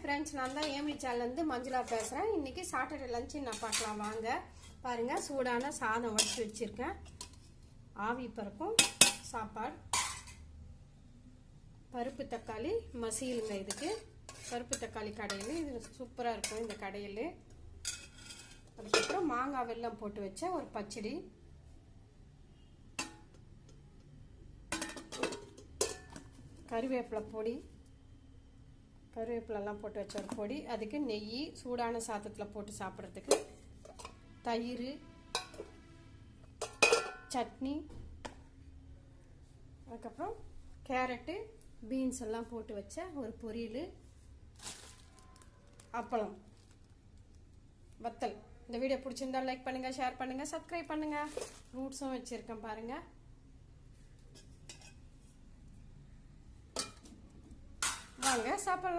Friends, நான் தான் Amy சேனல்லேருந்து Manjula பேசுகிறேன். இன்றைக்கி சாட்டர்டே லஞ்சு நான் பார்க்கலாம் வாங்க. பாருங்கள், சூடான சாதம் வடித்து வச்சுருக்கேன். ஆவி பருப்பும் சாப்பாடு, பருப்பு தக்காளி மசியலுங்க. இதுக்கு பருப்பு தக்காளி கடையில் இது சூப்பராக இருக்கும் இந்த கடையில். அதுக்கப்புறம் மாங்காய் வெல்லம் போட்டு வச்ச ஒரு பச்சடி, கருவேப்பிலை பொடி, கருவேப்பிலெல்லாம் போட்டு வச்ச ஒரு பொடி, அதுக்கு நெய், சூடான சாதத்தில் போட்டு சாப்பிட்றதுக்கு தயிர், சட்னி, அதுக்கப்புறம் கேரட்டு பீன்ஸ் எல்லாம் போட்டு வச்ச ஒரு பொரியல், அப்பளம், வத்தல். இந்த வீடியோ பிடிச்சிருந்தா லைக் பண்ணுங்கள், ஷேர் பண்ணுங்கள், சப்ஸ்கிரைப் பண்ணுங்கள். ஃப்ரூட்ஸும் வச்சுருக்கேன் பாருங்கள். வாங்க சாப்பிட்லாம்.